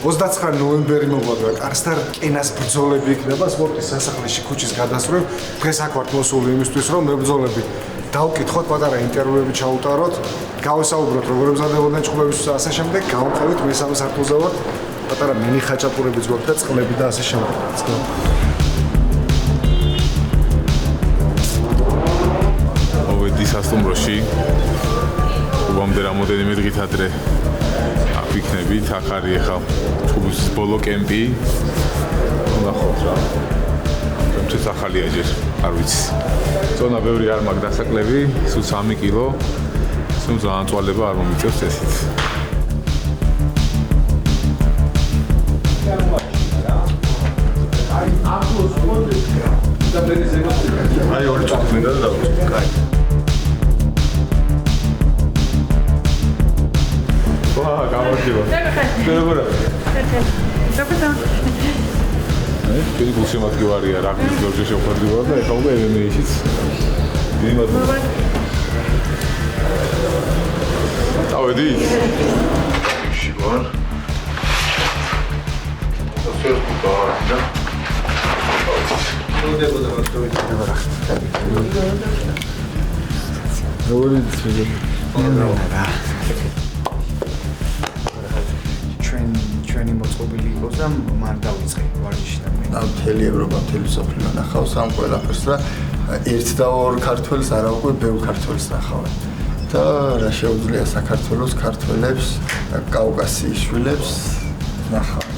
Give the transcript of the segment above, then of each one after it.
29 ნოემბერი მოგვაგდა კარსტარ კენას ბრძოლები იქნება სპორტის სასახლეში ქუჩის გადასვლებ. დღეს აქ ვართ მოსული იმისთვის, რომ მებრძოლები დავკითხოთ, პატარა ინტერვიუები ჩაუტაროთ, გავესაუბროთ როგორ ემზადებოდნენ ჭხუბების და ასე შემდეგ, გავყევით მესამე სართულზე ვართ, პატარა მინი ხაჭაპურებიც გვაქვს და წყლები და ასე შემდეგ. მოვედი სასტუმროში. უბამდე რამოდენიმე დღით ადრე აქ ვიქნებით, აქ არის ახლა ჭუბის ბოლო კემპი. ნახოთ რა. თუმცა ახალია ჯერ, არ ვიცი. ზონა ბევრი არ მაქვს დასაკლები, სულ 3 კილო. სულ ძალიან წვალება არ მომიწევს ესეც. აი ორი წუთი მინდა და დავუწყო. კაი. ვაა, გამარჯობა. მეგობრებო. დაბა. ეს გულში მაგივარია, რაგბის გორჯე შეხვედრივა და ეხლა უკვე MMA-შიც. იმათო. დავედი. შევარ. ასე ვიყავ. ჩვენი მოწყობილი იყოს და მან დავიწყე ვარჯიში და მე. მთელი ევროპა, მთელი მსოფლიო ნახავს ამ ყველაფერს და ერთ და ორ ქართველს არა უკვე ბევრ ქართველს ნახავენ. და რა შეუძლია საქართველოს ქართველებს, კავკასიის შვილებს ნახავენ.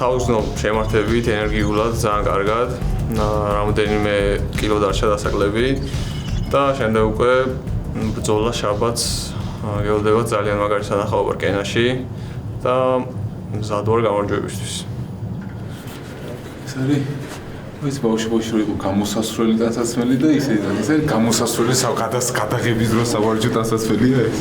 თავისუფლად შემართებით ენერგიულად ძალიან კარგად. რამოდენიმე კილო დარჩა დასაკლები და შემდეგ უკვე ბრძოლა შაბათს გეულდება ძალიან მაგარი სანახაობა კენაში და მზად ვარ გამარჯვებისთვის. ეს არის ეს ბავშვი იყო გამოსასვლელი დასასველი და ისე გამოსასვლელი გადაღების დროს სავარჯიშო დასასველია ეს.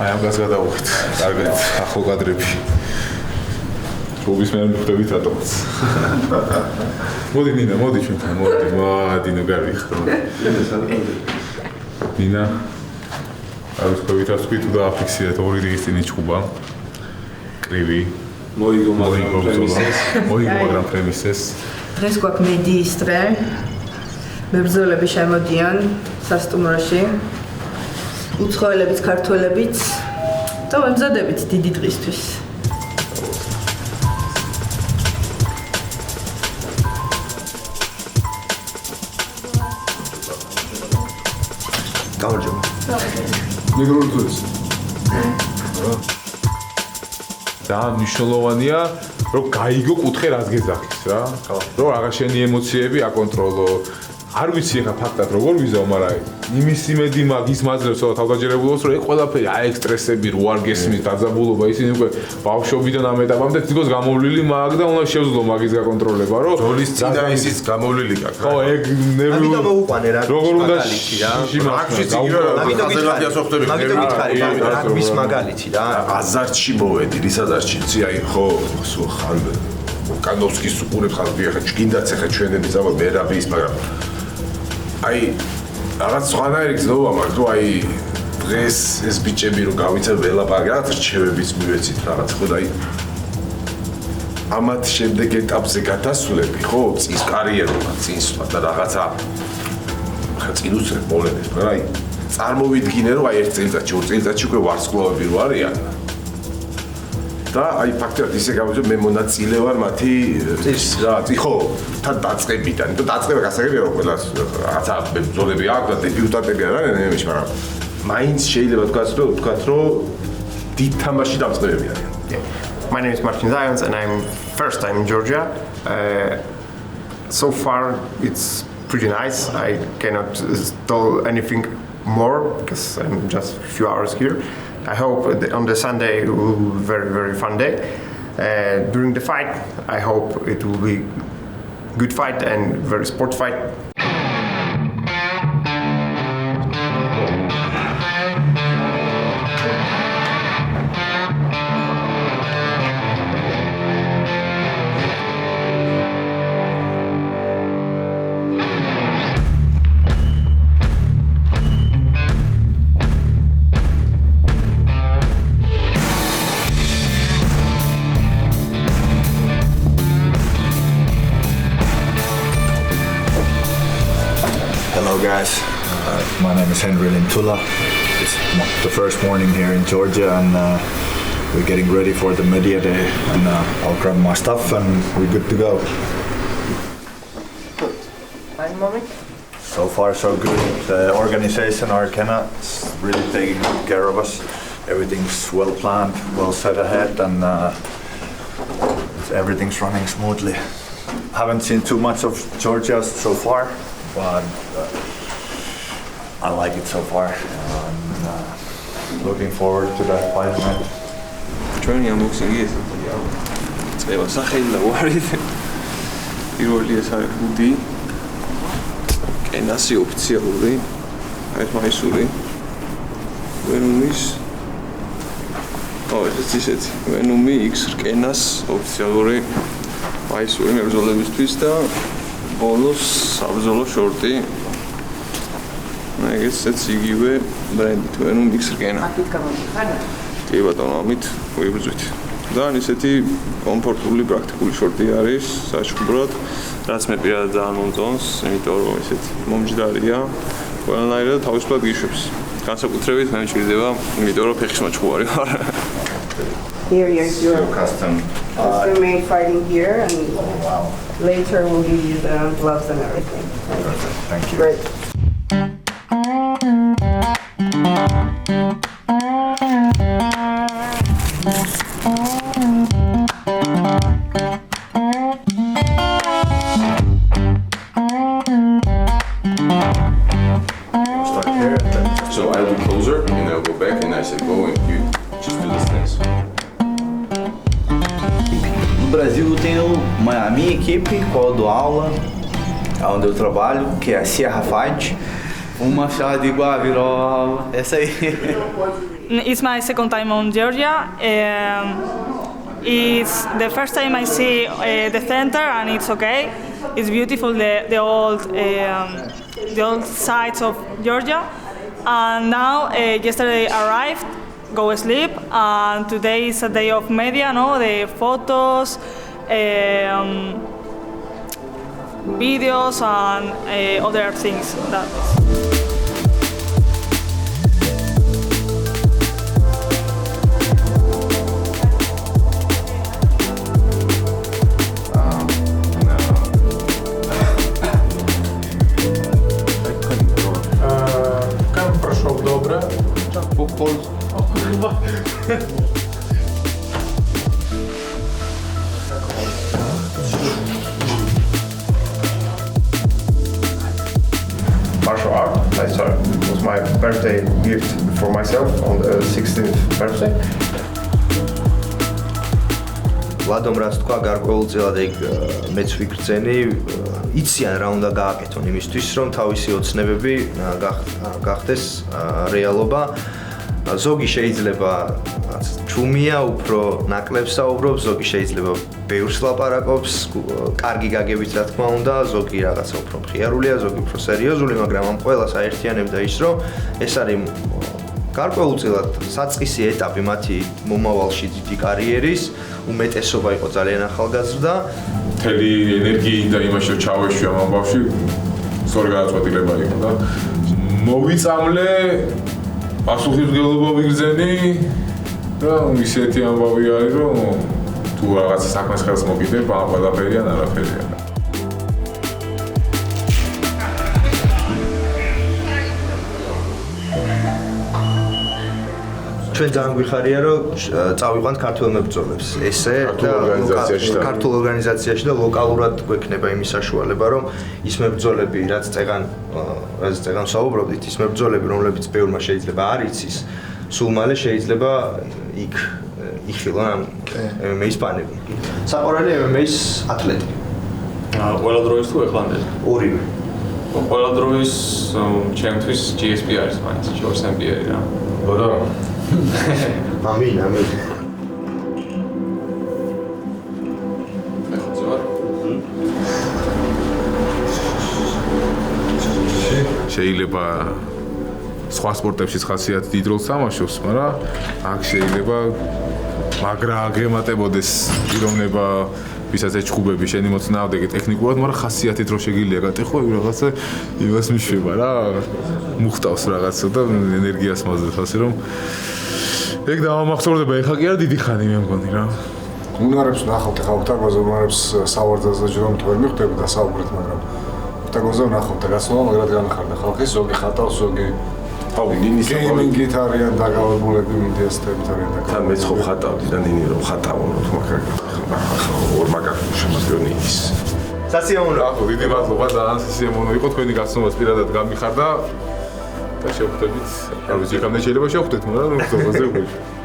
აი ამას გადავუხეთ. კარგად, ახალ კადრები. რუბის მე მივხვდებით რატომაც. მოდი ნინა, მოდი ჩვენთან, მოდი ნუ გავიხრო. ნინა არის ковиდას თქვი თუ დააფიქსირეთ 2 დღის წინ იჭუბა. კრივი. მოიგო მაგრამ პრემისეს. დღეს გვაქვს მედიის დღე. მებრძოლები შემოდიან სასტუმროში. უცხოელებიც, ქართველებიც და ვემზადებით დიდი დღისთვის. გამარჯობა. მეგროლთუს. და მნიშვნელოვანია, რომ გაიგო კუთხე რას გეძახის რა. რომ აღარ შენი ემოციები აკონტროლო. არ ვიცი ახლა ფაქტად როგორ ვიზავ, მაგრამ იმის იმედი მაქვს, ის მაძლევს რომ თავდაჯერებულობს, რომ ეს ყველაფერი აი ეგ სტრესები რო არ გესმის, დაძაბულობა, ისინი უკვე ბავშვობიდან ამ ეტაპამდე თითქოს გამოვლილი მაქვს და უნდა შევძლო მაგის გაკონტროლება, რომ ზოლის წინა ისიც გამოვლილი გაქვს. ხო, ეგ ნერვი ამიტომ მოუყვანე რა. როგორ უნდა აქში ციგრა აზერბაიჯანს ვხვდები. მაგიტომ გითხარი რაგბის მაგალითი რა. აზარტში მოვედი, რის აზარტში? იცი აი ხო, ხან კანოვსკის უყურებ ხალხი ახლა ჩგინდაც ახლა ჩვენები ზავა მე რა ის, მაგრამ აი რაღაც სხვანაირი გზნობა მაქვს, რომ აი დღეს ეს ბიჭები რო გავიცე ველაპარაკი, რაღაც რჩევებიც მივეცით რაღაც, ხო და აი ამათ შემდეგ ეტაპზე გადასვლები, ხო, წის კარიერულად, წინსვლა და რაღაცა ხა წინ უცებ პრობლემებს, მაგრამ აი წარმოვიდგინე, რომ აი ერთ წელიწადში, ორ წელიწადში უკვე ვარსკვლავები რო არიან. და აი ფაქტობრივად ისე გამოვიდა მე მონაწილე ვარ მათი რა ხო თან დაწყებიდან და დაწყება გასაგებია რომ ყველას რაღაცა ბრძოლები აქვს და დებიუტანტები არ არიან ნემეში მაგრამ მაინც შეიძლება ვთქვათ რომ დიდ თამაში დამწყებები არიან. My name is Martin Zayans and I'm first time in Georgia. So far it's pretty nice. I cannot tell anything more because I'm just a few hours here. I hope on the Sunday it will be a very, very fun day. During the fight, I hope it will be a good fight and very sport fight. guys. My name is Henry Lintula. It's the first morning here in Georgia, and we're getting ready for the media day. And I'll grab my stuff, and we're good to go. One moment. So far, so good. The organization, Arcana, is really taking good care of us. Everything's well planned, well set ahead, and everything's running smoothly. Haven't seen too much of Georgia so far, but I like it so far. And looking forward to that fight night. ჩვენი unboxing-ი ესეთია. წევა სახელი და უარი. პირველი ეს არის ჰუდი. კენასი ოფიციალური. ერთმაისური. ვენუმის. ეს ისეთი. ვენუმი X კენას ოფიციალური მაისური მებრძოლებისთვის და ბოლოს საბრძოლო შორტი. ეგეც იგივე ბრენდით ვენუმი X კენა. აქეთ გამოდიხარ? კი ბატონო, ამით ვიბრძვით. და ისეთი კომფორტული პრაქტიკული შორტი არის საჩუქრად, რაც მე პირადად ძალიან მომწონს, იმიტომ რომ ესეთი მომჯდარია, ყველანაირად თავისუფლად გიშვებს. განსაკუთრებით მე მჭირდება, იმიტომ რომ ფეხის მაჩხუბარი ვარ. Here is your Custom. custom-made fighting gear, and later we'll give you the gloves and everything. Thank you. Great. So I'll be closer and I'll go back and I say go and you just do this dance. No Brasil tenho a minha equipe, qual eu dou aula, onde eu trabalho, que é a Sierra Fight. Uma chave igual virou essa aí. It's my second time on Georgia. It's the first time I see the center, and it's okay. It's beautiful, the old sides of Georgia. And now, yesterday arrived, go sleep, and today is a day of media, no? The photos, videos, and other things. Прошел добре. Martial art. I started. It was my birthday gift for myself on the 16th birthday. Ладом რაც თქვა გარკვეულწილად ეგ მეც ვიგრძენი, იციან რა უნდა გააკეთონ იმისთვის, რომ თავისი ოცნებები გახდეს რეალობა. ზოგი შეიძლება ჩუმია, უფრო ნაკლებს საუბრობს, ზოგი შეიძლება ბევრს ლაპარაკობს, კარგი გაგებით რა თქმა უნდა, ზოგი რაღაცა უფრო მხიარულია, ზოგი უფრო სერიოზული, მაგრამ ამ ყველას აერთიანებდა ის, რომ ეს არის გარკვეულწილად საწყისი ეტაპი მათი მომავალში დიდი კარიერის, უმეტესობა იყო ძალიან ახალგაზრდა. მთელი ენერგიით და იმაში რომ ჩავეშვი ამ ამბავში, სწორი გადაწყვეტილება იყო და მოვიწამლე, პასუხისმგებლობა ვიგრძენი და ისეთი ამბავი არის, რომ თუ რაღაცა საქმეს ხელს მოგიდებ, ამ ყველაფერია, არაფერია. ჩვენ ძალიან გვიხარია რომ წავიყვანთ ქართულ მებრძოლებს ესე და ქართულ ორგანიზაციაში და ლოკალურად გვექნება იმის საშუალება რომ ის მებრძოლები რაც წეგან საუბრობდით ის მებრძოლები რომლებიც ბევრმა შეიძლება არ იცის სულ მალე შეიძლება იქ იხილონ ამ MMA-ის ბანები. საყვარელი MMA-ის ათლეტი. ყველა დროის თუ ეხლანდელი? ორივე. ყველა დროის ჩემთვის GSP არის მაინც ჯორჯ სემპიერი რა. ბოდა ამინ. შეიძლება სხვა სპორტებშიც ხასიათი დიდ როლს თამაშობს, მაგრამ აქ შეიძლება მაგრა აგემატებოდეს პიროვნება ვისაც ეჩხუბები შენი მოწინააღმდეგე ტექნიკურად, მაგრამ ხასიათით რო შეგიძლია გატეხო, რაღაცა იმას მიშვება რა. მუხტავს რაღაცა და ენერგიას მაძლევს, ასე რომ ეგ დავამახსოვრდება, ეხა კი არა დიდი ხანი მე მგონი რა. უნარებს ნახავთ ახლა ოქტაგონზე უნარებს სავარძელზე ჯერომ თუ ვერ მიხვდები და საუბრეთ, მაგრამ ოქტაგონზე ნახავთ და გასვლა მაგრად განახარდა ხალხი, ზოგი ხატავს, ზოგი ნინის გეიმინგით არიან დაკავებულები, ინდესტებით არიან დაკავებულები. თან მეც ხო ხატავდი და ნინი რომ ხატავო, თუ ორ მაგარი შემოგვიო ნინის. სასიამოვნო. ახლა დიდი მადლობა და სასიამოვნო იყო თქვენი გასწრებას პირადად გამიხარდა და შევხვდებით. არ ვიცი, იქამდე შეიძლება შევხვდეთ, მაგრამ ნუ ზოგადად